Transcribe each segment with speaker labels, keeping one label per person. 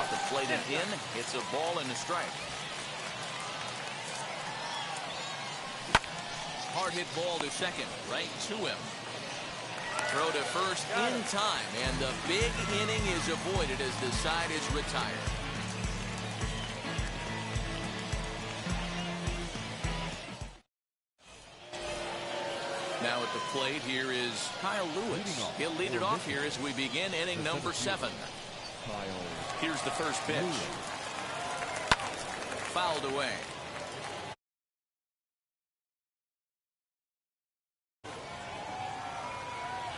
Speaker 1: Off the plate and in. It's a ball and a strike. Hard hit ball to second. Right to him. Throw to first in time. And the big inning is avoided as the side is retired. Now at the plate, here is Kyle Lewis. He'll lead it off here as we begin inning number 7. Here's the first pitch. Fouled away.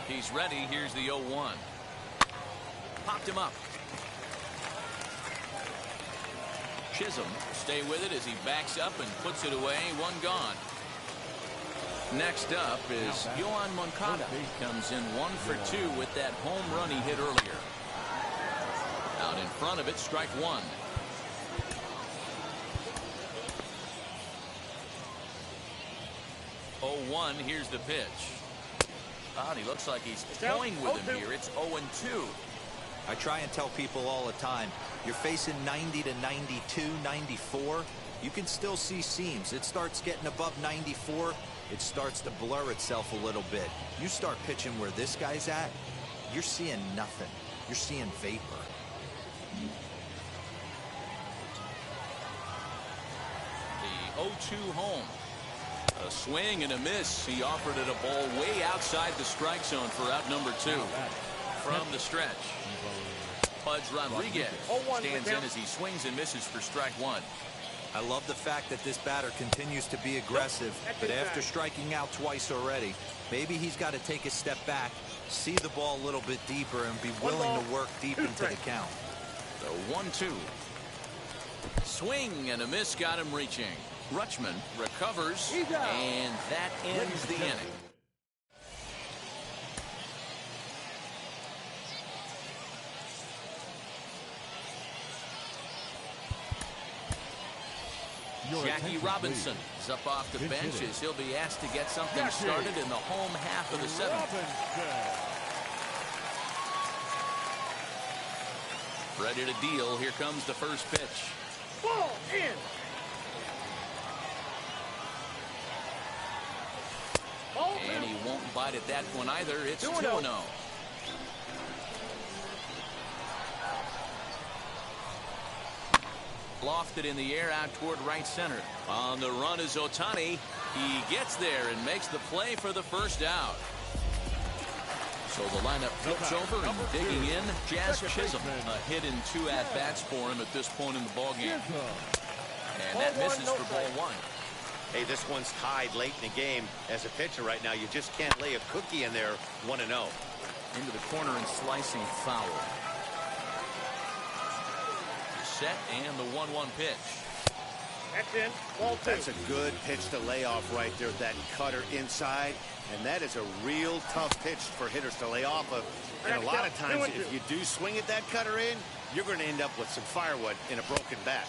Speaker 1: He's ready. Here's the 0-1. Popped him up. Chisholm stay with it as he backs up and puts it away. One gone. Next up is Yoan Moncada. Comes in 1 for 2 with that home run he hit earlier. Out in front of it, strike 1. Oh, 1. Here's the pitch. He looks like he's toying with him here. It's 0-2.
Speaker 2: I try and tell people all the time, you're facing 90 to 92, 94. You can still see seams. It starts getting above 94. It starts to blur itself a little bit. You start pitching where this guy's at, you're seeing nothing. You're seeing vapor.
Speaker 1: The 0-2 home. A swing and a miss. He offered it a ball way outside the strike zone for out number 2. From the stretch, Pudge Rodriguez stands in as he swings and misses for strike 1.
Speaker 2: I love the fact that this batter continues to be aggressive, but after striking out twice already, maybe he's got to take a step back, see the ball a little bit deeper, and be willing to work deep into the count.
Speaker 1: The 1-2. Swing and a miss got him reaching. Rutschman recovers, and that ends the inning. Jackie Robinson is up off the bench as he'll be asked to get something started in the home half of the 7th. Ready to deal. Here comes the first pitch.
Speaker 3: Ball in.
Speaker 1: And he won't bite at that one either. It's 2-0. Lofted in the air out toward right center. On the run is Ohtani. He gets there and makes the play for the first out. So the lineup flips over and digging in. Jazz Chisholm. A hit in 2 at-bats for him at this point in the ballgame. And that misses for ball 1.
Speaker 4: Hey, this one's tied late in the game. As a pitcher right now, you just can't lay a cookie in there. 1-0.
Speaker 1: Into the corner and slicing foul. Set and the 1-1 pitch.
Speaker 3: That's in. Ball 2.
Speaker 4: That's a good pitch to lay off right there. That cutter inside. And that is a real tough pitch for hitters to lay off of. And a lot of times, if you do swing at that cutter in, you're going to end up with some firewood in a broken bat.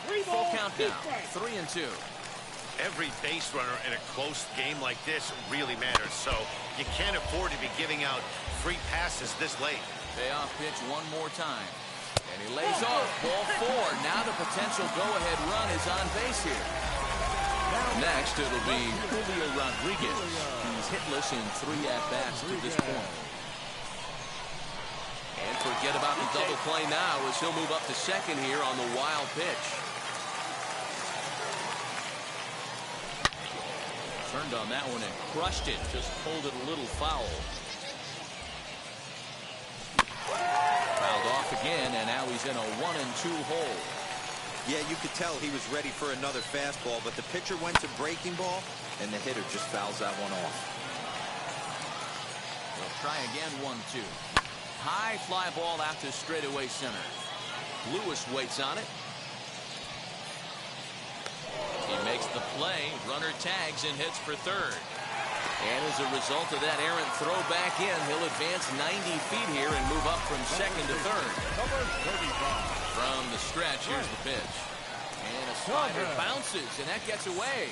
Speaker 1: Full count now. 3-2.
Speaker 4: Every base runner in a close game like this really matters, so you can't afford to be giving out free passes this late.
Speaker 1: Payoff pitch one more time. And he lays off. Ball 4. Now the potential go-ahead run is on base here. Next, it'll be Julio Rodriguez. He's hitless in 3 at-bats to this point. And forget about the double play now as he'll move up to second here on the wild pitch. Turned on that one and crushed it. Just pulled it a little foul. Fouled off again, and now he's in a 1-2 hole.
Speaker 2: Yeah, you could tell he was ready for another fastball, but the pitcher went to breaking ball, and the hitter just fouls that one off.
Speaker 1: They'll try again. 1-2. High fly ball out to straightaway center. Lewis waits on it. He makes the play. Runner tags and hits for third. And as a result of that errant throw back in, he'll advance 90 feet here and move up from second to third. From the stretch, here's the pitch. And a slider bounces, and that gets away.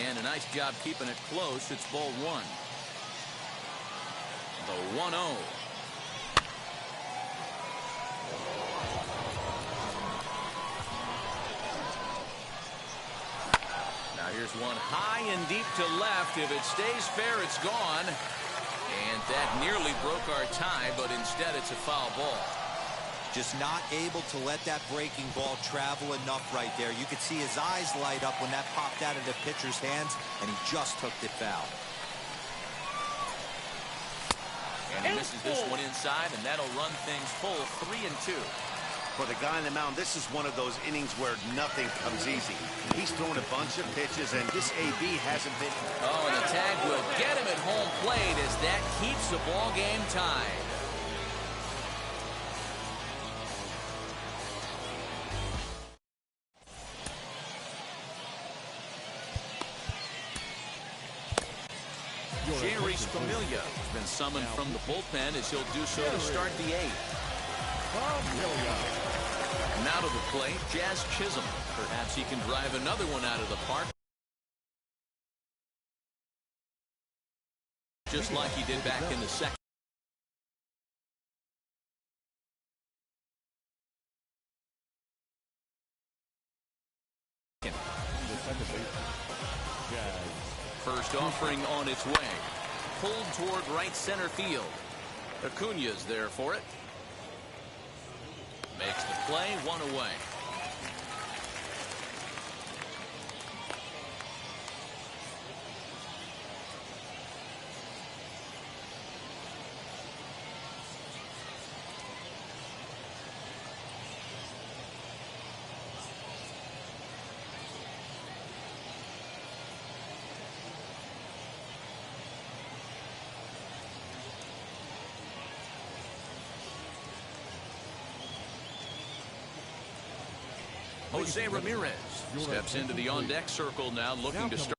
Speaker 1: And a nice job keeping it close. It's ball 1. The 1-0. one high and deep to left. If it stays fair, it's gone. And that nearly broke our tie, but instead it's a foul ball.
Speaker 2: Just not able to let that breaking ball travel enough right there. You could see his eyes light up when that popped out of the pitcher's hands, and he just took it foul.
Speaker 1: And he misses this one inside, and that'll run things full 3-2.
Speaker 4: For the guy on the mound, this is one of those innings where nothing comes easy. He's thrown a bunch of pitches, and this AB hasn't been...
Speaker 1: Oh, and the tag will get him at home plate as that keeps the ball game tied. Jeurys Familia has been summoned from the bullpen as he'll do so to start the 8th. Now to the plate, Jazz Chisholm. Perhaps he can drive another one out of the park, just like he did back in the second. First offering on its way. Pulled toward right center field. Acuna's there for it. Makes the play, one away. Jose Ramirez steps into the on-deck circle now, looking to start.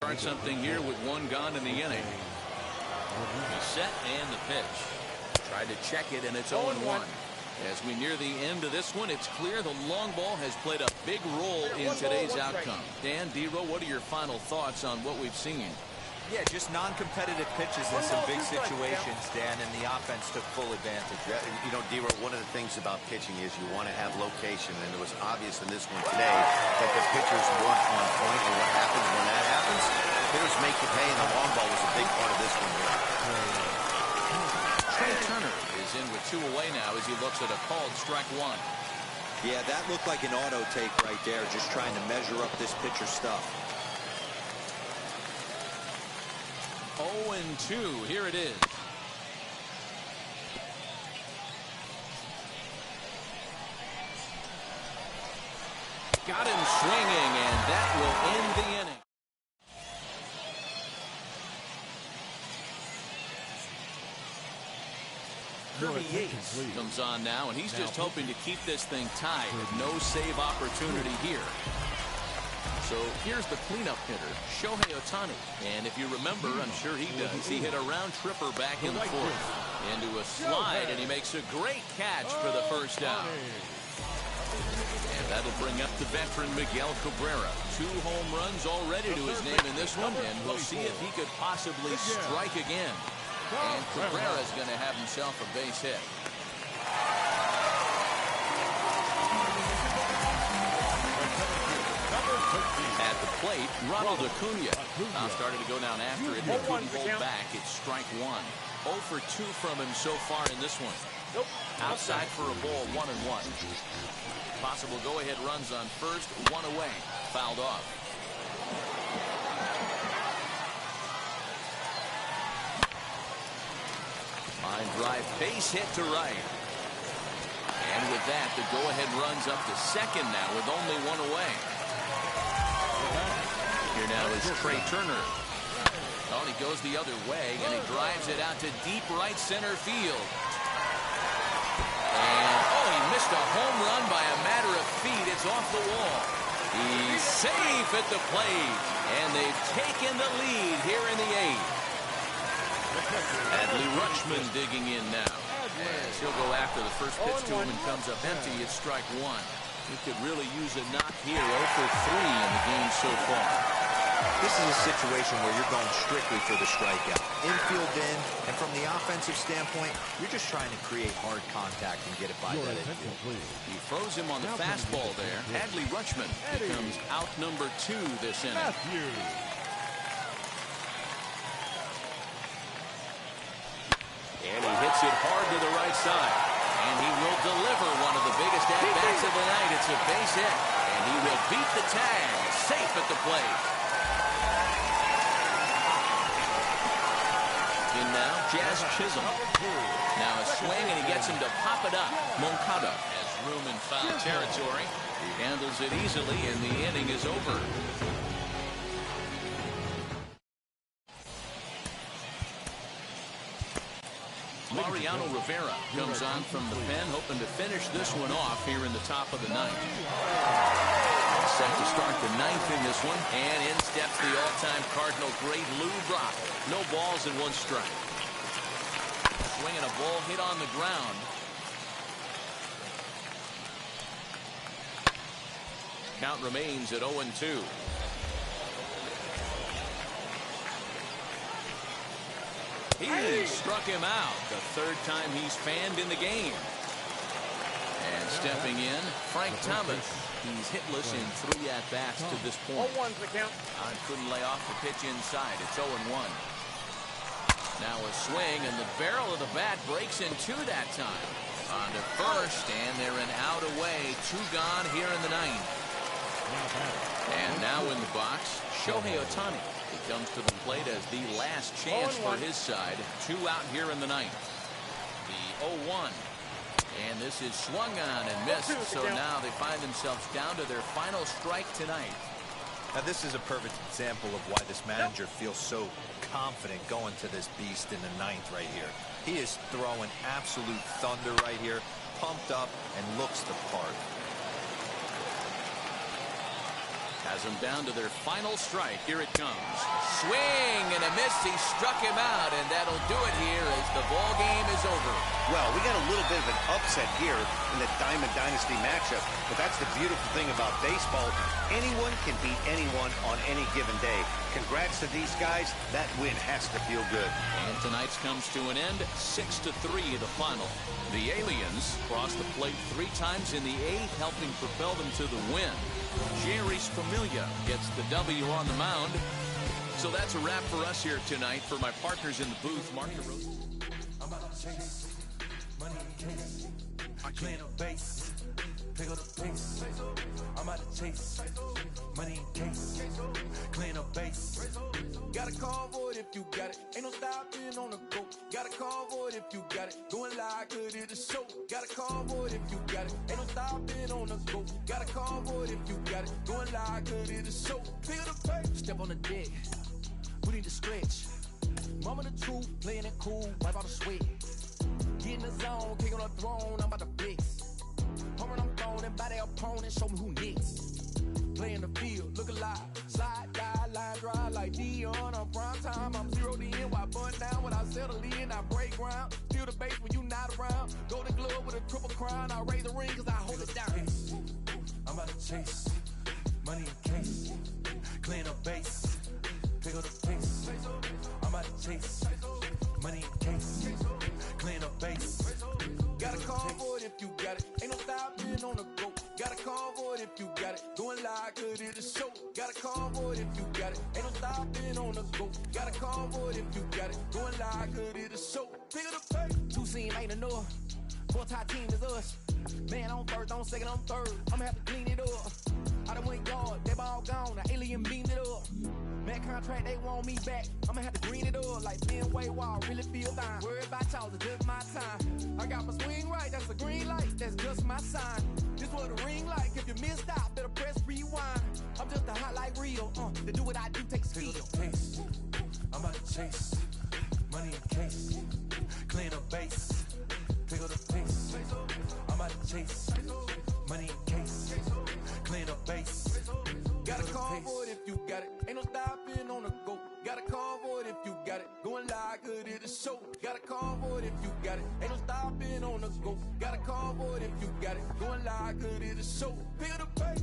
Speaker 1: Start something here with one gone in the inning. The set and the pitch. Tried to check it, and it's 0-1. As we near the end of this one, it's clear the long ball has played a big role in today's outcome. Dan, D-Row, what are your final thoughts on what we've seen?
Speaker 2: Yeah, just non-competitive pitches in some big situations, Dan, and the offense took full advantage.
Speaker 4: You know, D-Row, one of the things about pitching is you want to have location, and it was obvious in this one today that the pitchers weren't on point, and what happens when that happens? Hitters make you pay, and the long ball was a big part of this one here.
Speaker 1: Trey Turner is in with 2 away now as he looks at a called strike 1.
Speaker 2: Yeah, that looked like an auto take right there, just trying to measure up this pitcher's stuff.
Speaker 1: 0-2. Here it is. Got him swinging, and that will end the inning. Kirby Yates comes on now, and he's just hoping to keep this thing tied with no save opportunity here. So here's the cleanup hitter, Shohei Ohtani. And if you remember, I'm sure he does, he hit a round tripper back in the 4th. Into a slide, and he makes a great catch for the first down. And that'll bring up the veteran Miguel Cabrera. 2 home runs already to his name in this one, and we'll see if he could possibly strike again. And Cabrera's going to have himself a base hit. At the plate, Ronald Acuna. Now started to go down after it, but couldn't hold back. It's strike 1. 0 for 2 from him so far in this one. Outside for a ball, 1-1. Possible go-ahead runs on first, 1 away. Fouled off. Line drive, base hit to right. And with that, the go-ahead runs up to second now with only one away. Here now is Trey Turner. Oh, and he goes the other way, and he drives it out to deep right center field. And, oh, he missed a home run by a matter of feet. It's off the wall. He's safe at the plate, and they've taken the lead here in the 8th. Adley Rutschman digging in now. As he'll go after the first pitch to him and comes up empty. It's strike one. He could really use a knock here. 0 for 3 in the game so far.
Speaker 2: This is a situation where you're going strictly for the strikeout. Infield in, and from the offensive standpoint, you're just trying to create hard contact and get it by that infield.
Speaker 1: He froze him on the fastball there. Adley Rutschman becomes out number 2 this inning. And he hits it hard to the right side. And he will deliver one of the biggest at-bats of the night. It's a base hit. And he will beat the tag. Safe at the plate. In now, Jazz Chisholm. Now a swing, and he gets him to pop it up. Moncada has room in foul territory. He handles it easily, and the inning is over. Mariano Rivera comes on from the pen, hoping to finish this one off here in the top of the 9th. Set to start the 9th in this one, and in steps the all-time Cardinal great Lou Brock. No balls and 1 strike. Swinging a ball hit on the ground. Count remains at 0-2. He struck him out. The 3rd time he's fanned in the game. And stepping in, Frank Thomas. He's hitless in 3 at-bats to this point.
Speaker 3: 0-1's the count.
Speaker 1: Couldn't lay off the pitch inside. It's 0-1. Now a swing, and the barrel of the bat breaks in 2 that time. On to first, and they're an out away. 2 gone here in the 9th. And now in the box, Shohei Ohtani. He comes to the plate as the last chance for his side. 2 out here in the 9th. The 0-1. And this is swung on and missed. So now they find themselves down to their final strike tonight.
Speaker 2: Now this is a perfect example of why this manager feels so confident going to this beast in the 9th right here. He is throwing absolute thunder right here. Pumped up and looks the part.
Speaker 1: Has them down to their final strike. Here it comes. Swing and a miss. He struck him out, and that'll do it here as the ball game is over.
Speaker 4: Well, we got a little bit of an upset here in the Diamond Dynasty matchup, but that's the beautiful thing about baseball. Anyone can beat anyone on any given day. Congrats to these guys. That win has to feel good.
Speaker 1: And tonight's comes to an end. 6-3 the final. The Aliens crossed the plate 3 times in the 8th, helping propel them to the win. Jeurys Familia gets the W on the mound. So that's a wrap for us here tonight. For my partners in the booth, Mark DeRosa.
Speaker 5: I'm about to chase money in case. I clean up base, pick up the pace. I'm about to chase money in case. Clean up base. Got a call for it if you got it. Ain't no stopping on the go. Got a call for it if you got it. Going live, could it a show? Got a call for it if you got it. Ain't no stopping on the go. Got a call for it if you got it. Going live, could it a show? Pick up the pace. Step on the deck. We need to stretch. Mama the truth, playing it cool, wipe out the sweat. Get in the zone, king on the throne, I'm about to blitz. Homing, I'm throwing by their opponent, show me who next. Play in the field, look alive. Slide, die, line drive like Dion on prime time. I'm zeroed in, while bun down when I settle in. I break ground, steal the base when you not around. Golden glove with a triple crown, I raise the ring cause I hold it down. I'm about to chase money in case. Clean up base, pick up the pace. I'm about to chase money in case. Clean up base. Got a call for it if you got it. Ain't no stopping on the go. Got a call for it if you got it. Going live, could it a show? Got a call for it if you got it. Ain't no stopping on the go. Got a call for it if you got it. Going live, could it a show? Pick up the pace. 2 team ain't enough. 4-tie team is us. Man, I'm first, I'm second, I'm third. I'ma have to clean it up. I done went yard, they ball gone. The alien beamed it up. Mac contract, they want me back. I'ma have to green it up like Fenway Wall. Really feel fine. Worry about y'all, it's just my time. I got my swing right, that's a green light. That's just my sign. This what a ring like. If you missed out, better press rewind. I'm just a hot like real. To do what I do takes skill. Taste. I'm about to chase. Money in case. Clean up base. Pick up the pace. I'm about to chase. Money in case. Clean up base. Got a call for it if you got it. Ain't no stopping on the go. Got a call for it if you got it. Going live, good at the show. Got a call for it if you got it. Ain't no stopping on the go. Got a call for it if you got it. Going live, good at the show. Pick up the pace.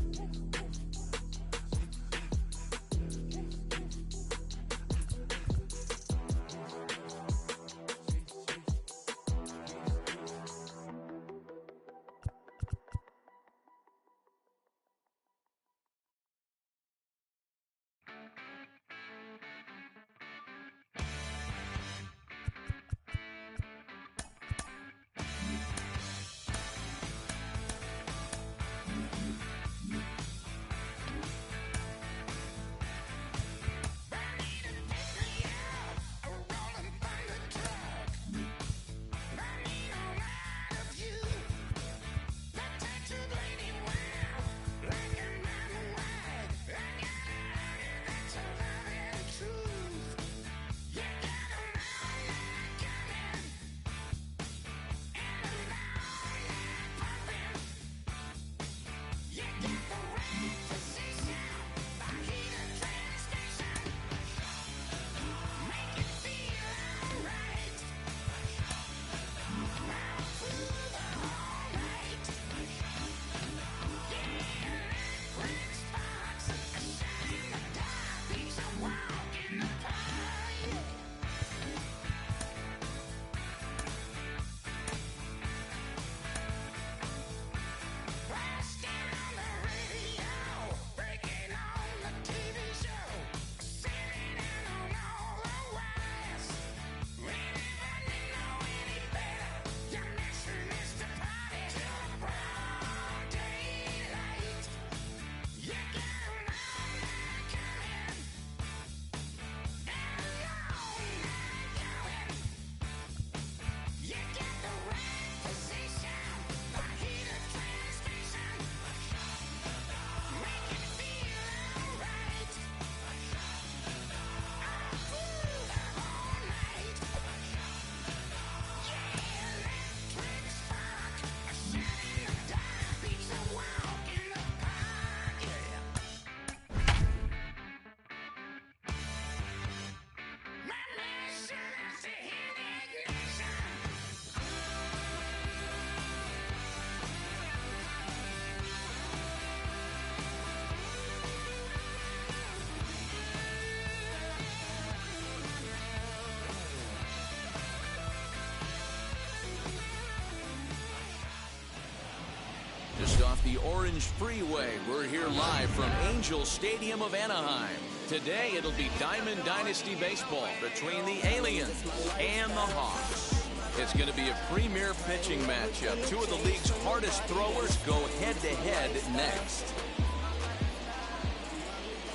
Speaker 1: Just off the Orange Freeway, we're here live from Angel Stadium of Anaheim. Today it'll be Diamond Dynasty Baseball between the Aliens and the Hawks. It's going to be a premier pitching matchup. Two of the league's hardest throwers go head-to-head next.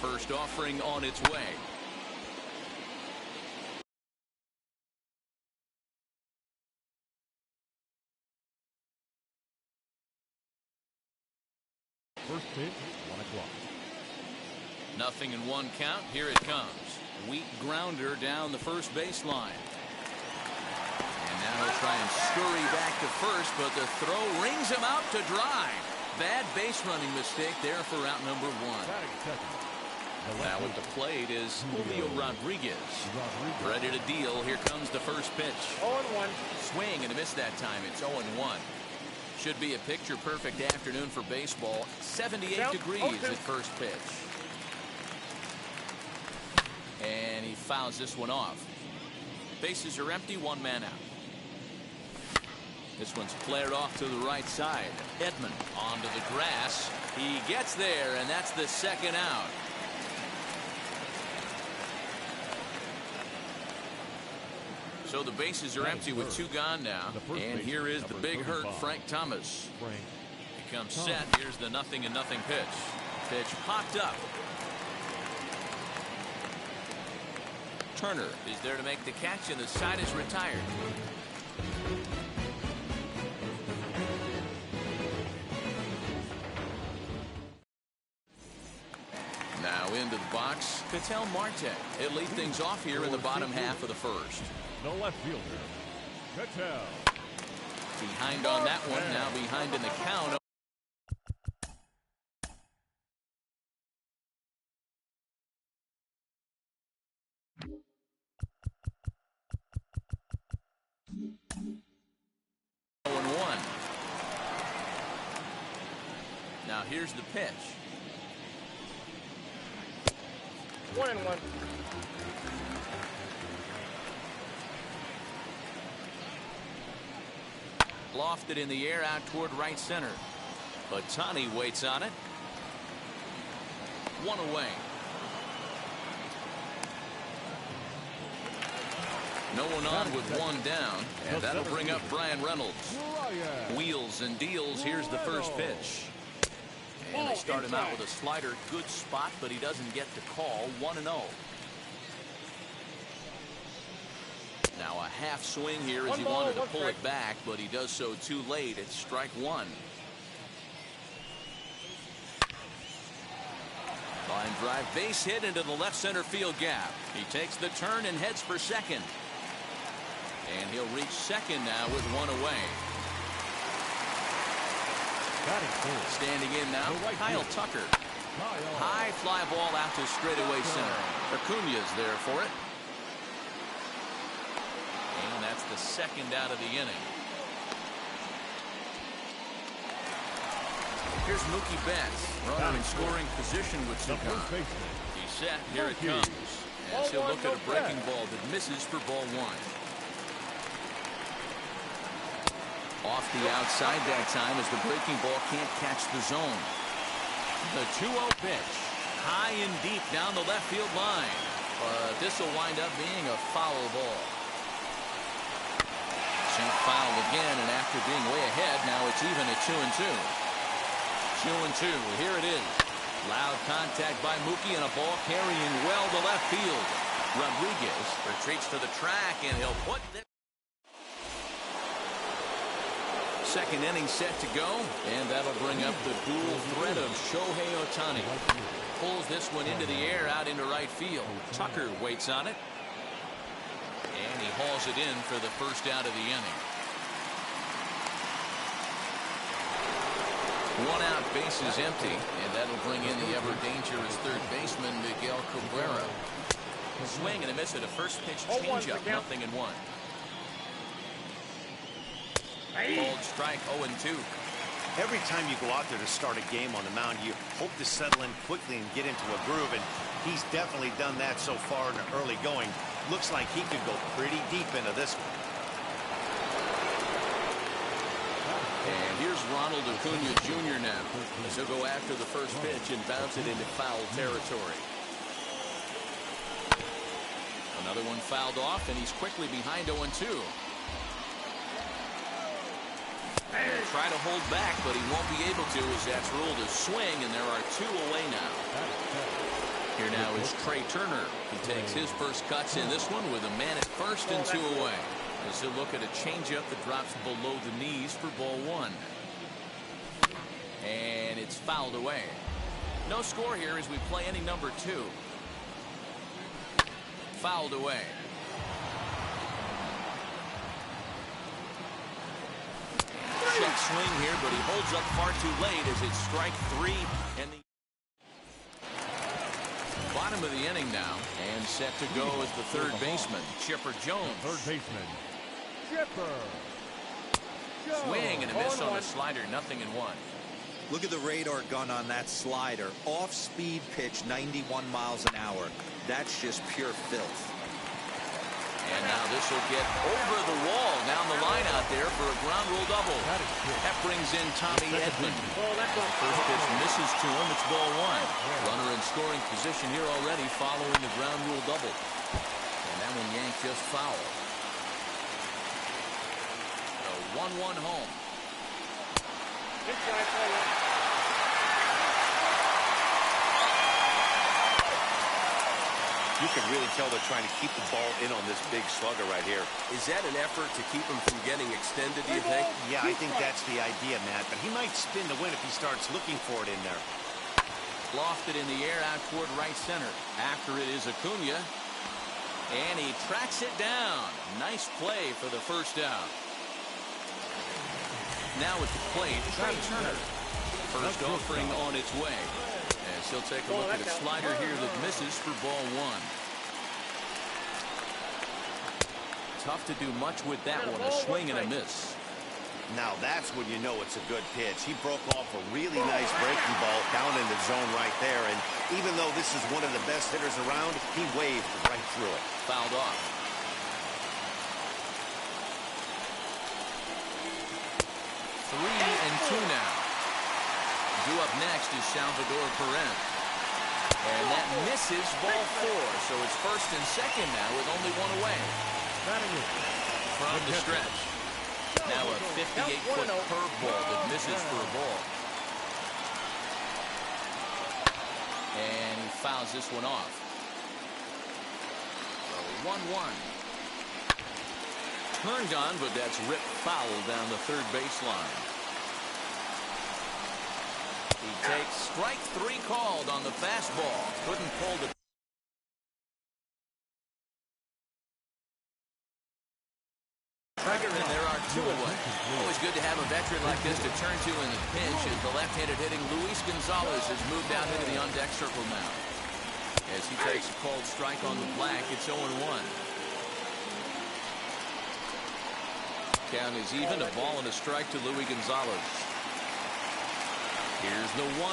Speaker 1: First offering on its way.
Speaker 3: First pitch, 1 o'clock.
Speaker 1: 0-1 count. Here it comes. Weak grounder down the first baseline. And now he'll try and scurry back to first, but the throw rings him out to dry. Bad base running mistake there for out number 1. Now at the plate is Julio Rodriguez. Ready to deal. Here comes the first pitch.
Speaker 3: 0-1.
Speaker 1: Swing and a miss that time. It's 0-1. Should be a picture-perfect afternoon for baseball. 78 degrees at first pitch. And he fouls this one off. Bases are empty, 1 man out. This one's flared off to the right side. Edman onto the grass. He gets there, and that's the second out. So the bases are empty with 2 gone now. And here is the big hurt, Frank Thomas. He comes set. Here's the 0-0 pitch. Pitch popped up. Turner is there to make the catch, and the side is retired. Now into the box, Ketel Marte. He'll lead things off here in the bottom half of the first.
Speaker 3: The left fielder, Ketel.
Speaker 1: Behind on that one, now behind in the count. Now here's the pitch.
Speaker 6: 1-1.
Speaker 1: Lofted in the air out toward right center. Ohtani waits on it. One away. No one on with one down, and that'll bring up Bryan Reynolds. Wheels and deals. Here's the first pitch. And they start him out with a slider. Good spot, but he doesn't get the call. 1-0. Now a half swing here as he wanted to pull it back, but he does so too late. It's strike one. Line drive base hit into the left center field gap. He takes the turn and heads for second. And he'll reach second now with one away. Standing in now, Kyle Tucker. High fly ball out to straightaway center. Acuña's there for it. And that's the second out of the inning. Here's Mookie Betts. Runner in scoring position with Sukan. He's set. Here it comes. As he'll look at a breaking ball that misses for ball one. Off the outside that time as the breaking ball can't catch the zone. The 2-0 pitch. High and deep down the left field line. But this will wind up being a foul ball. Sent foul again, and after being way ahead, now it's even at 2-2. 2-2. Here it is. Loud contact by Mookie and a ball carrying well to left field. Rodriguez retreats to the track, and he'll put this. Second inning set to go, and that'll bring up the dual threat of Shohei Ohtani. Pulls this one into the air out into right field. Tucker waits on it. And he hauls it in for the first out of the inning. One out, base is empty, and that'll bring in the ever-dangerous third baseman, Miguel Cabrera. Swing and a miss at a first pitch changeup, 0-1. Called strike 0-2.
Speaker 4: Every time you go out there to start a game on the mound, you hope to settle in quickly and get into a groove, and he's definitely done that so far in the early going. Looks like he could go pretty deep into this one.
Speaker 1: And here's Ronald Acuña Jr. now, as he'll go after the first pitch and bounce it into foul territory. Another one fouled off, and he's quickly behind 0-2. Try to hold back, but he won't be able to as that's ruled a swing, and there are two away now. Here now is Trey Turner. He takes his first cuts in this one with a man at first and two away. As he'll look at a changeup that drops below the knees for ball one. And it's fouled away. No score here as we play inning number 2. Fouled away. Check swing here, but he holds up far too late as it's strike 3. And the bottom of the inning now, and set to go is the third baseman, Chipper Jones.
Speaker 3: Third baseman, Chipper.
Speaker 1: Swing and a miss on the slider, 0-1.
Speaker 2: Look at the radar gun on that slider. Off-speed pitch, 91 miles an hour. That's just pure filth.
Speaker 1: And now this will get over the wall down the line out there for a ground rule double. That brings in Tommy Edman. First pitch misses to him. It's ball one. Runner in scoring position here already following the ground rule double. And that one yanked just foul. A 1-1 home.
Speaker 4: You can really tell they're trying to keep the ball in on this big slugger right here.
Speaker 7: Is that an effort to keep him from getting extended, do you think?
Speaker 4: Yeah, I think that's the idea, Matt. But he might spin to win if he starts looking for it in there.
Speaker 1: Lofted in the air out toward right center. After it is Acuna. And he tracks it down. Nice play for the first down. Now at the plate, Trey Turner. First offering on its way. As he'll take a look at a slider here that misses for ball one. Tough to do much with that one. A swing and a miss.
Speaker 4: Now that's when you know it's a good pitch. He broke off a really nice breaking ball down in the zone right there. And even though this is one of the best hitters around, he waved right through it.
Speaker 1: Fouled off. 3-2 now. Due up next is Salvador Perez. And that misses ball four. So it's first and second now with only one away. From the stretch. Now a 58-foot curveball that misses for a ball. And he fouls this one off. So 1-1. Turned on, but that's ripped foul down the third baseline. He takes strike three called on the fastball. Couldn't pull the trigger, and there are two away. Always good to have a veteran like this to turn to in the pinch as the left-handed hitting Luis Gonzalez has moved out into the on-deck circle now. As he takes a called strike on the black, it's 0-1. Count is even, a ball and a strike to Luis Gonzalez. Here's the 1-1.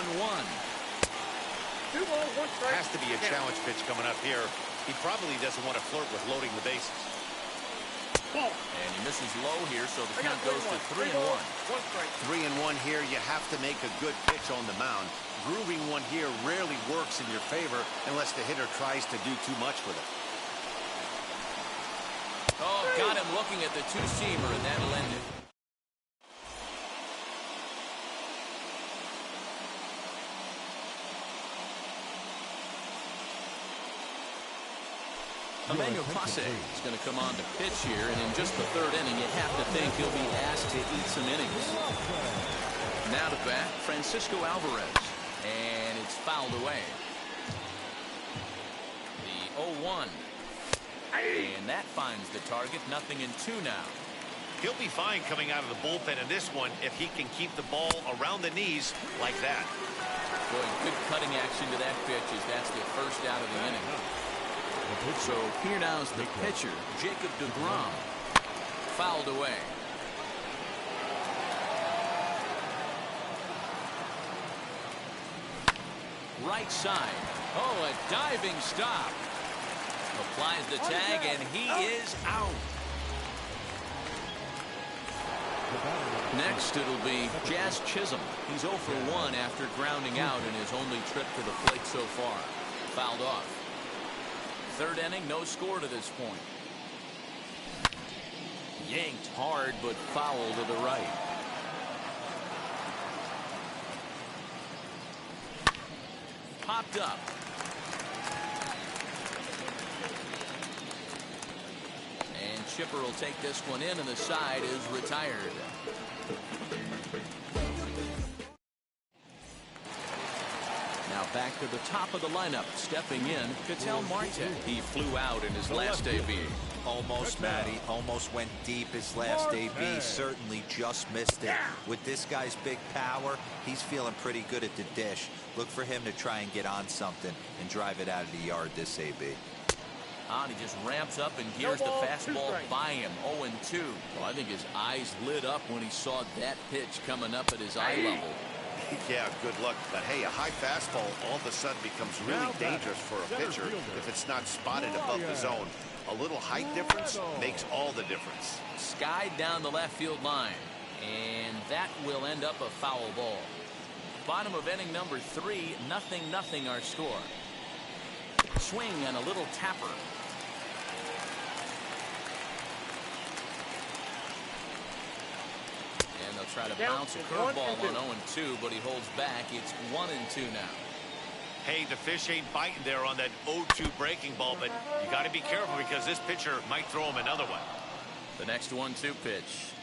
Speaker 6: 2 balls, 1 strike.
Speaker 4: Has to be a challenge pitch coming up here. He probably doesn't want to flirt with loading the bases.
Speaker 6: Ball.
Speaker 1: And he misses low here, so the count goes to 3-1.
Speaker 6: 1 strike.
Speaker 4: 3-1 here. You have to make a good pitch on the mound. Grooving one here rarely works in your favor unless the hitter tries to do too much with it.
Speaker 1: Oh, got him looking at the two-seamer, and that'll end it. Emmanuel Clase is going to come on to pitch here, and in just the third inning, you have to think he'll be asked to eat some innings. Now to bat, Francisco Alvarez, and it's fouled away. The 0-1. And that finds the target. 0-2 now.
Speaker 4: He'll be fine coming out of the bullpen in this one if he can keep the ball around the knees like that.
Speaker 1: Boy, good cutting action to that pitch as that's the first out of the inning. So here now is the pitcher, Jacob deGrom. Fouled away. Right side. Oh, a diving stop. Applies the tag, and he is out. Next, it'll be Jazz Chisholm. He's 0 for 1 after grounding out in his only trip to the plate so far. Fouled off. Third inning, no score to this point. Yanked hard, but foul to the right. Popped up. And Chipper will take this one in, and the side is retired. Now back to the top of the lineup, stepping in, Ketel Marte. He flew out in his last AB.
Speaker 2: Almost, Matty. Almost went deep his last AB. Certainly just missed it. With this guy's big power, he's feeling pretty good at the dish. Look for him to try and get on something and drive it out of the yard this AB.
Speaker 1: And he just ramps up and gears the fastball by him. 0-2. Well, I think his eyes lit up when he saw that pitch coming up at his eye level.
Speaker 4: Yeah, good luck. But hey, a high fastball all of a sudden becomes really dangerous for a pitcher if it's not spotted above the zone. A little height difference makes all the difference.
Speaker 1: Skied down the left field line, and that will end up a foul ball. Bottom of inning number 3, 0-0 our score. Swing and a little tapper. And they'll try to bounce a curveball on 0-2, but he holds back. It's 1-2 now.
Speaker 4: Hey, the fish ain't biting there on that 0-2 breaking ball, but you got to be careful because this pitcher might throw him another one.
Speaker 1: The next 1-2 pitch.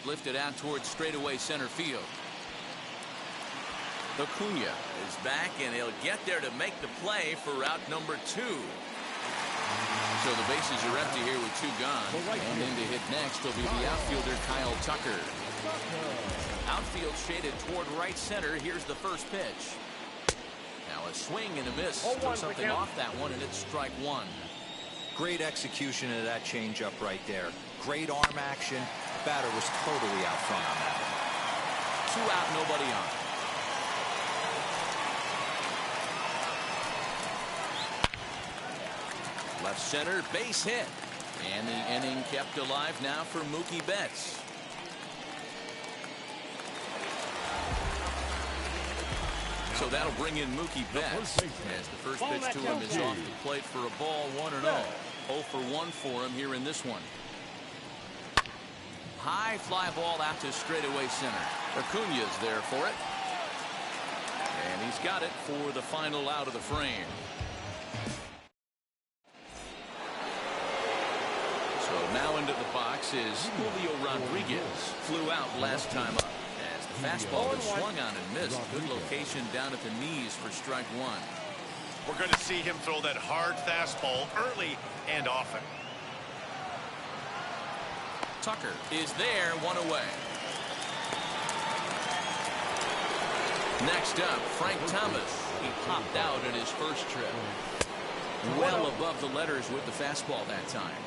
Speaker 1: Lifted out towards straightaway center field. Acuna is back, and he'll get there to make the play for route number 2. So the bases are empty here with 2 gone. And in to hit next will be the outfielder Kyle Tucker. Outfield shaded toward right center. Here's the first pitch. Now a swing and a miss. Took something off that one, and it's strike 1.
Speaker 2: Great execution of that changeup right there. Great arm action. Batter was totally out front on that one.
Speaker 1: 2 out, nobody on. Left center, base hit. And the inning kept alive now for Mookie Betts. So that'll bring in Mookie Betts. As the first pitch to him is off the plate for a ball, 1-0. 0 for 1 for him here in this one. High fly ball out to straightaway center. Acuna's there for it. And he's got it for the final out of the frame. So now into the box is Julio Rodriguez. Flew out last time up. As the fastball is swung on and missed. Good location down at the knees for strike 1.
Speaker 4: We're going to see him throw that hard fastball early and often.
Speaker 1: Tucker is there, 1 away. Next up, Frank Thomas. He popped out in his first trip. Well above the letters with the fastball that time.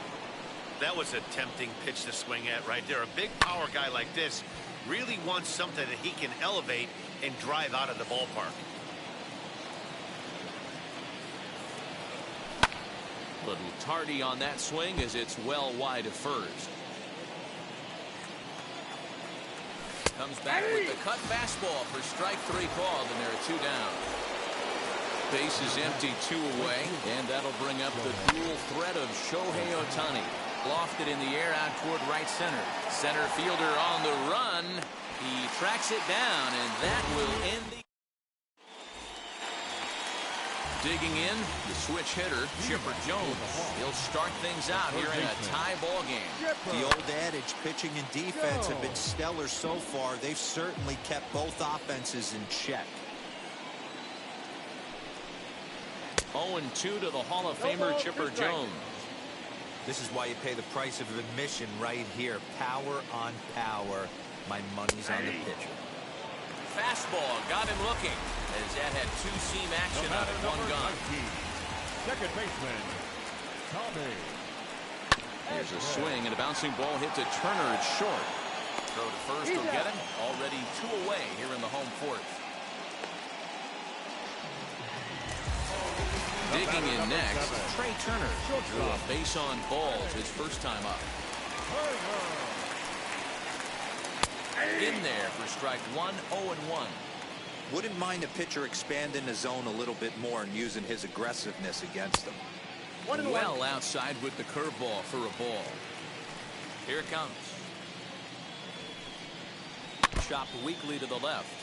Speaker 4: That was a tempting pitch to swing at right there. A big power guy like this really wants something that he can elevate and drive out of the ballpark.
Speaker 1: Little tardy on that swing as it's well wide of first. Comes back with the cut fastball for strike 3 called, and there are 2 down. Base is empty, 2 away, and that'll bring up the dual threat of Shohei Ohtani. Lofted in the air out toward right center. Center fielder on the run. He tracks it down, and that will end the... Digging in, the switch hitter, Chipper Jones. He'll start things out here in a tie ball game.
Speaker 2: The old adage, pitching and defense have been stellar so far. They've certainly kept both offenses in check.
Speaker 1: 0-2 to the Hall of Famer Chipper Jones.
Speaker 2: This is why you pay the price of admission right here. Power on power. My money's on the pitcher.
Speaker 1: Fastball got him looking, as that had 2-seam action out of 1 gone.
Speaker 3: Second baseman, Tommy.
Speaker 1: There's a swing and a bouncing ball hit to Turner. It's short. Throw to first will get him. Already 2 away here in the home 4th. Digging in next, Trey Turner drew a base on balls his first time up. In there for strike 1, 0-1.
Speaker 2: Wouldn't mind a pitcher expanding the zone a little bit more and using his aggressiveness against them.
Speaker 1: Well outside with the curveball for a ball. Here it comes. Chopped weakly to the left.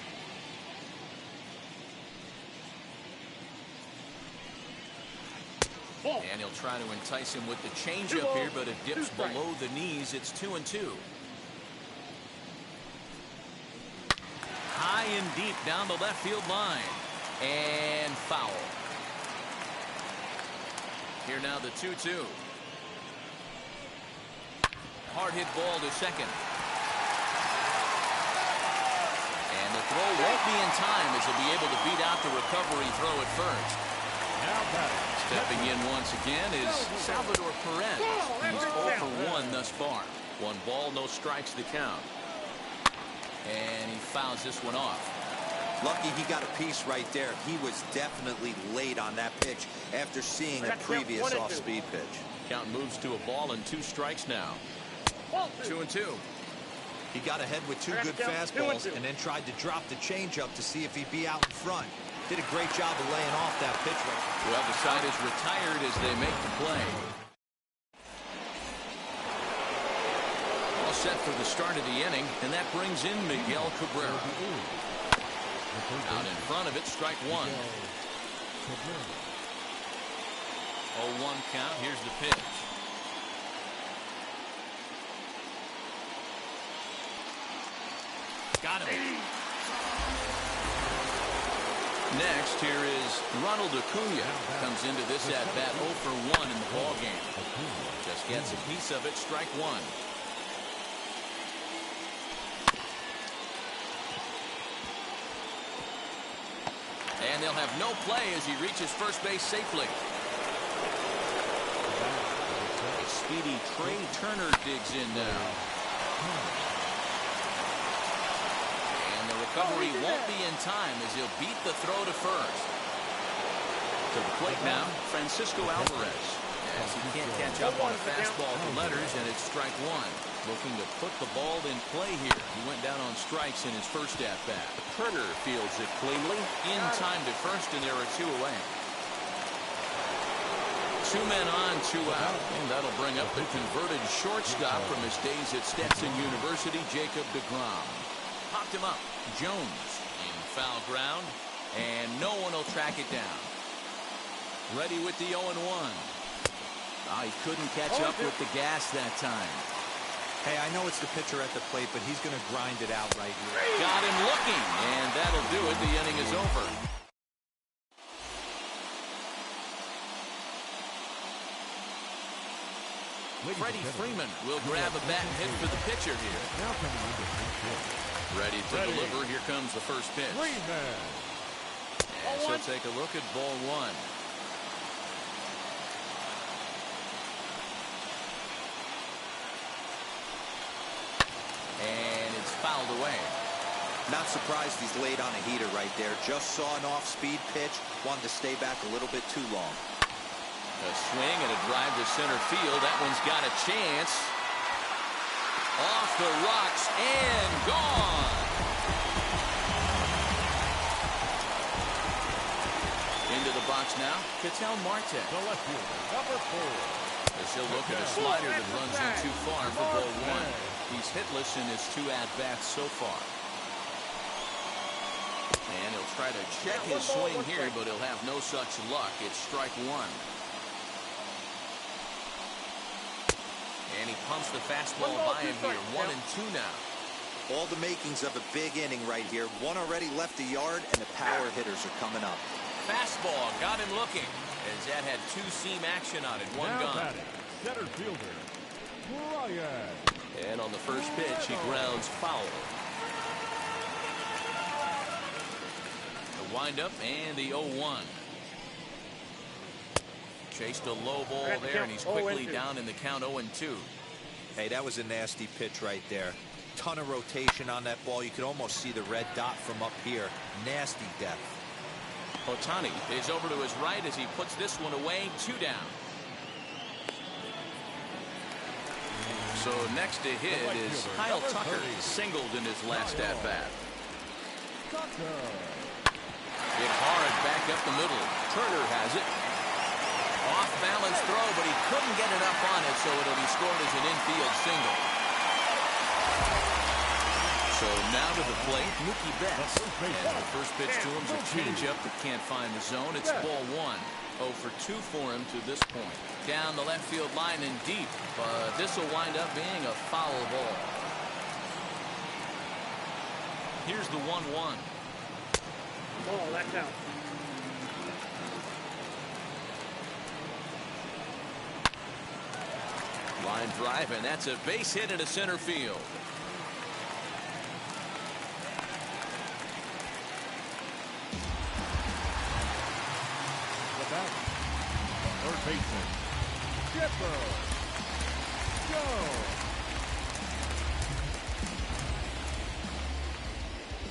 Speaker 1: And he'll try to entice him with the changeup here, but it dips below the knees. It's 2-2. High and deep down the left field line. And foul. Here now the 2-2. Hard hit ball to second. And the throw won't be in time as he'll be able to beat out the recovery throw at first. Stepping in once again is Salvador Perez. He's 0 for 1 thus far. 1 ball, no strikes to count. And he fouls this one off.
Speaker 2: Lucky he got a piece right there. He was definitely late on that pitch after seeing a previous off-speed pitch.
Speaker 1: Count moves to a ball and 2 strikes now. 2-2.
Speaker 2: He got ahead with 2 good fastballs and then tried to drop the changeup to see if he'd be out in front. Did a great job of laying off that pitch.
Speaker 1: Well, the side is retired as they make the play. All set for the start of the inning, and that brings in Miguel Cabrera. Out in front of it, strike one. 0-1 count. Here's the pitch. Got him. Next, here is Ronald Acuna. Comes into this at bat 0 for 1 in the ball game. Just gets a piece of it. Strike one. And they'll have no play as he reaches first base safely. A speedy Trey Turner digs in now. And the recovery won't be in time as he'll beat the throw to first. To the plate now, Francisco Alvarez. As he can't catch up on a fastball to letters, and it's strike one. Looking to put the ball in play here. He went down on strikes in his first at-bat.
Speaker 7: Turner fields it cleanly.
Speaker 1: In time to first, and there are two away. 2 men on, 2 out. And that'll bring up the converted shortstop from his days at Stetson University, Jacob deGrom. Popped him up. Jones in foul ground, and no one will track it down. Ready with the 0-1. He couldn't catch up with the gas that time.
Speaker 2: Hey, I know it's the pitcher at the plate, but he's going to grind it out right here.
Speaker 1: Got him looking, and that'll do it. The inning is over. Freddie Freeman will grab a bat and hit for the pitcher here. Ready to deliver. Here comes the first pitch. And so take a look at ball one. And it's fouled away.
Speaker 2: Not surprised he's laid on a heater right there. Just saw an off-speed pitch. Wanted to stay back a little bit too long.
Speaker 1: A swing and a drive to center field. That one's got a chance. Off the rocks and gone. Into the box now, Ketel Marte.
Speaker 3: The left fielder, number 4.
Speaker 1: As he'll look at a slider that runs in too far for ball one. He's hitless in his 2 at-bats so far. And he'll try to check his swing here, but he'll have no such luck. It's strike one. And he pumps the fastball by him here. 1-2 now.
Speaker 2: All the makings of a big inning right here. One already left the yard, and the power hitters are coming up.
Speaker 1: Fastball got him looking, as that had 2-seam action on it. One
Speaker 3: Now
Speaker 1: gone.
Speaker 3: batting, center fielder, Brian.
Speaker 1: And on the first pitch, he grounds foul. The windup and the 0-1. Chased a low ball there, and he's quickly down in the count 0-2.
Speaker 2: Hey, that was a nasty pitch right there. Ton of rotation on that ball. You could almost see the red dot from up here. Nasty depth.
Speaker 1: Ohtani is over to his right as he puts this one away. 2 down. So next to hit is Kyle Tucker, singled in his last at-bat. Hit hard back up the middle. Turner has it. Off balance throw, but he couldn't get it up on it, so it'll be scored as an infield single. So now to the plate, Mookie Betts. And the first pitch to him's a changeup that can't find the zone. It's ball one. 0 for 2 for him to this point. Down the left field line and deep, but this will wind up being a foul ball. Here's the 1-1.
Speaker 6: Ball, that's out.
Speaker 1: Line drive, and that's a base hit into center field.
Speaker 3: Third baseman, Chipper Jones.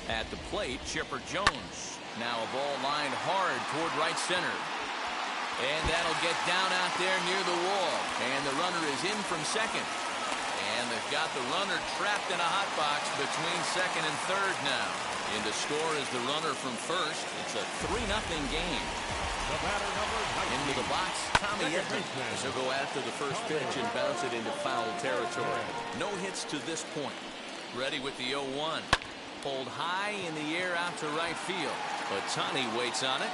Speaker 1: At the plate, Chipper Jones. Now a ball lined hard toward right center. And that'll get down out there near the wall. And the runner is in from second. And they've got the runner trapped in a hot box between second and third now. In to score is the runner from first. It's a 3-0 game.
Speaker 3: The batter number 19.
Speaker 1: Into the box, Tommy Edman. He'll go after the first pitch and bounce it into foul territory. No hits to this point. Ready with the 0-1. Pulled high in the air out to right field. Ohtani waits on it.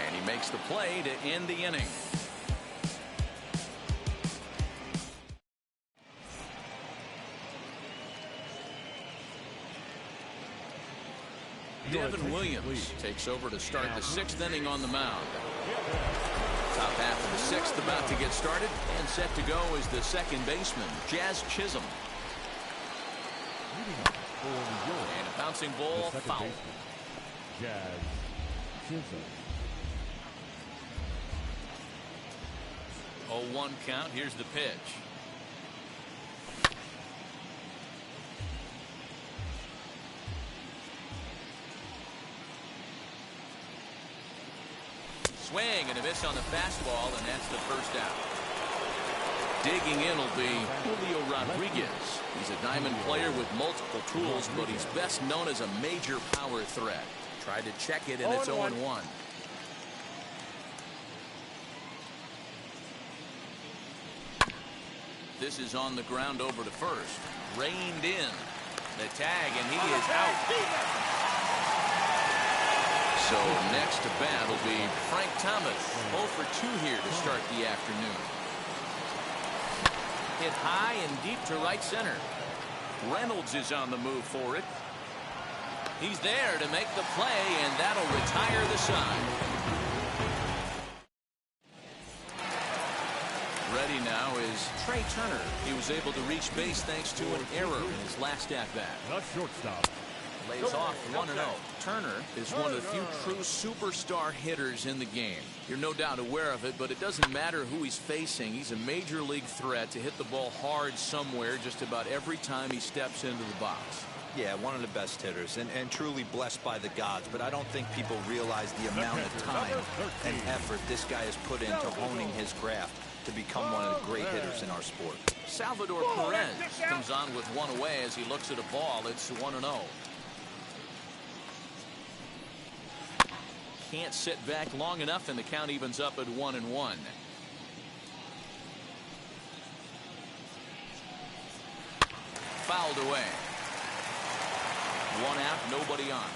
Speaker 1: And he makes the play to end the inning. Devin Williams takes over to start the 6th inning on the mound. Top half of the 6th about to get started, and set to go is the second baseman, Jazz Chisholm. And a bouncing ball, foul.
Speaker 3: Jazz Chisholm.
Speaker 1: 0-1 count. Here's the pitch. Swing and a miss on the fastball, and that's the first out. Digging in will be Julio Rodriguez. He's a diamond player with multiple tools, but he's best known as a major power threat. Tried to check it, and it's 0-1. This is on the ground over to first. Reined in. The tag, and he is out. So next to bat will be Frank Thomas. 0 for 2 here to start the afternoon. Hit high and deep to right center. Reynolds is on the move for it. He's there to make the play, and that'll retire the side. Ready now is Trey Turner. He was able to reach base thanks to an error in his last at-bat.
Speaker 3: The shortstop.
Speaker 1: Lays off 1-0. Turner is one of the few true superstar hitters in the game. You're no doubt aware of it, but it doesn't matter who he's facing. He's a major league threat to hit the ball hard somewhere just about every time he steps into the box.
Speaker 2: Yeah, one of the best hitters and truly blessed by the gods, but I don't think people realize the amount of time and effort this guy has put into honing his craft to become one of the great hitters in our sport.
Speaker 1: Salvador Perez comes on with one away as he looks at a ball. It's 1-0. Can't sit back long enough, and the count evens up at 1-1. Fouled away. 1 out, nobody on.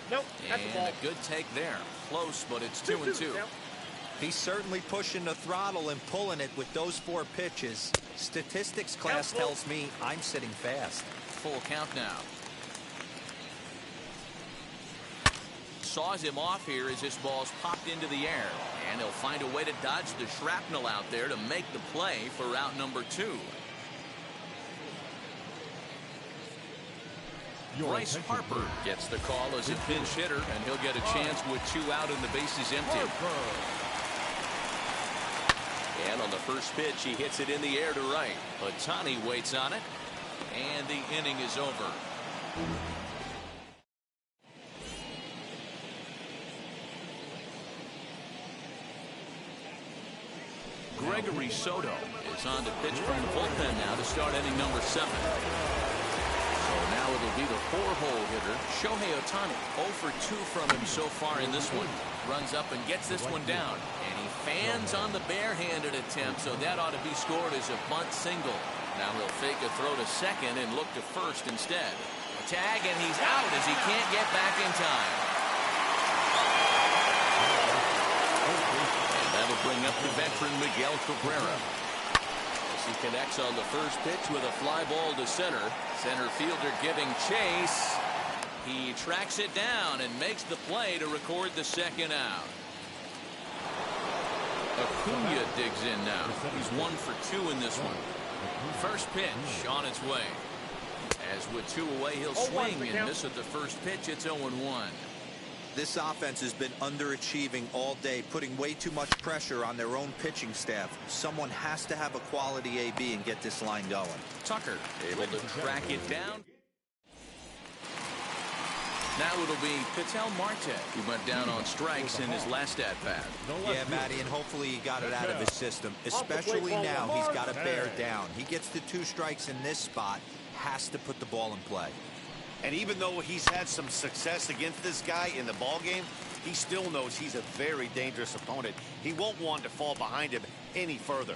Speaker 6: Nope, that's a ball.
Speaker 1: And a good take there. Close, but it's 2-2.
Speaker 6: Yep.
Speaker 2: He's certainly pushing the throttle and pulling it with those 4 pitches. Statistics class tells me I'm sitting fast.
Speaker 1: Full count now. Saws him off here as this ball's popped into the air, and he'll find a way to dodge the shrapnel out there to make the play for out number 2. Bryce Harper gets the call as a pinch hitter, and he'll get a chance with 2 out and the bases empty. And on the first pitch, he hits it in the air to right. Ohtani waits on it, and the inning is over. Gregory Soto is on to pitch from the bullpen now to start inning number 7. So now it'll be the 4-hole hitter, Shohei Ohtani. 0 for 2 from him so far in this one. Runs up and gets this one down. And he fans on the barehanded attempt, so that ought to be scored as a bunt single. Now he'll fake a throw to second and look to first instead. A tag, and he's out as he can't get back in time. That'll bring up the veteran Miguel Cabrera. As he connects on the first pitch with a fly ball to center. Center fielder giving chase. He tracks it down and makes the play to record the second out. Acuna digs in now. He's 1 for 2 in this one. First pitch on its way. As with 2 away, he'll swing and miss at the first pitch. It's 0-1.
Speaker 2: This offense has been underachieving all day, putting way too much pressure on their own pitching staff. Someone has to have a quality AB and get this line going.
Speaker 1: Tucker able to track it down. Now it'll be Ketel Marte, who went down on strikes in his last at-bat.
Speaker 2: Yeah, Matty, and hopefully he got it out of his system. Especially now, he's got to bear down. He gets the 2 strikes in this spot, has to put the ball in play.
Speaker 4: And even though he's had some success against this guy in the ballgame, he still knows he's a very dangerous opponent. He won't want to fall behind him any further.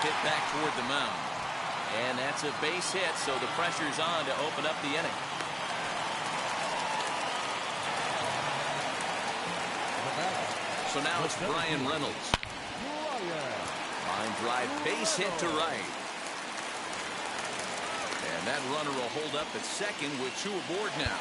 Speaker 1: hit back toward the mound. And that's a base hit, so the pressure's on to open up the inning. So now it's Bryan Reynolds. Line drive, base hit to right. And that runner will hold up at second with two aboard now.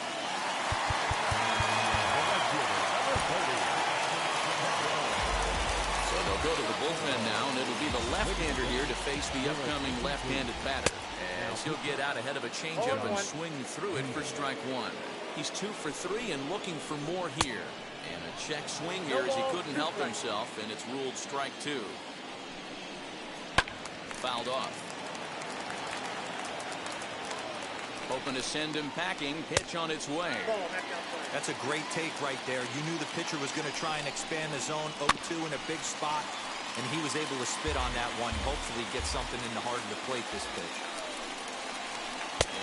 Speaker 1: So they'll go to the bullpen now, and it'll be the left-hander here to face the upcoming left-handed batter. As he'll get out ahead of a changeup and swing through it for strike one. He's 2 for 3 and looking for more here. And a check swing here as he couldn't help himself, and it's ruled strike 2. Fouled off. Hoping to send him packing. Pitch on its way.
Speaker 2: That's a great take right there. You knew the pitcher was going to try and expand the zone 0-2 in a big spot, and he was able to spit on that one. Hopefully get something in the heart of the plate this pitch.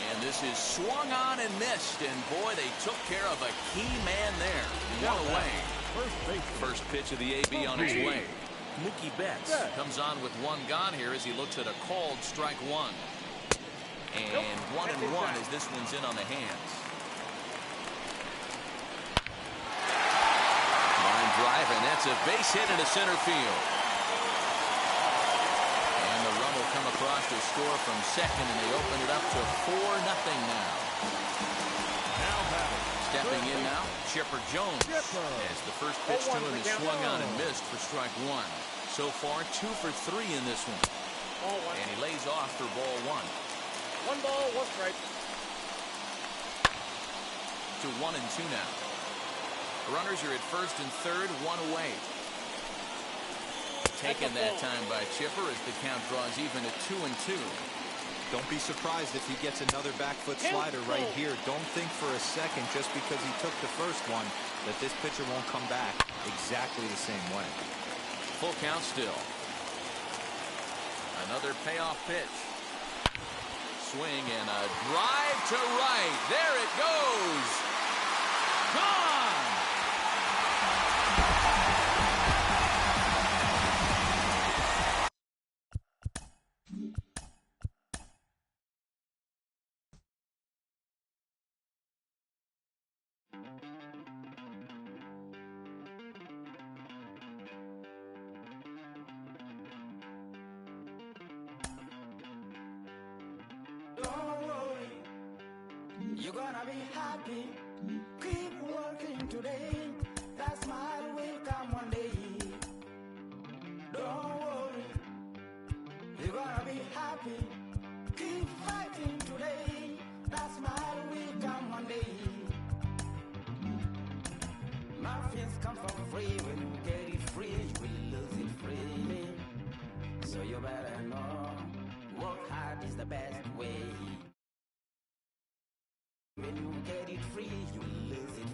Speaker 1: And this is swung on and missed, and boy, they took care of a key man there. One away. First pitch of the AB on its way. Mookie Betts comes on with one gone here as he looks at a called strike one. And 1-1 as this one's in on the hands. Line drive, and that's a base hit into center field. And the run will come across to score from second, and they open it up to 4-0 now. Stepping in now, Chipper Jones. As the first pitch to him is swung on and missed for strike one. So far, 2 for 3 in this one. And he lays off for ball 1.
Speaker 6: 1 ball, 1 strike.
Speaker 1: To 1-2 now. Runners are at first and third, 1 away. Taken that time by Chipper as the count draws even at 2-2.
Speaker 2: Don't be surprised if he gets another back foot slider right here. Don't think for a second, just because he took the first one, that this pitcher won't come back exactly the same way.
Speaker 1: Full count still. Another payoff pitch. Swing and a drive to right. There it goes. Gone.
Speaker 8: You're gonna be happy. Keep working today. That smile will come one day. Don't worry. You're gonna be happy. Keep fighting today. That smile will come one day. Nothing's come for free. When you get it free, you will lose it freely. So you better know. Work hard is the best way. When you get it free, you lose it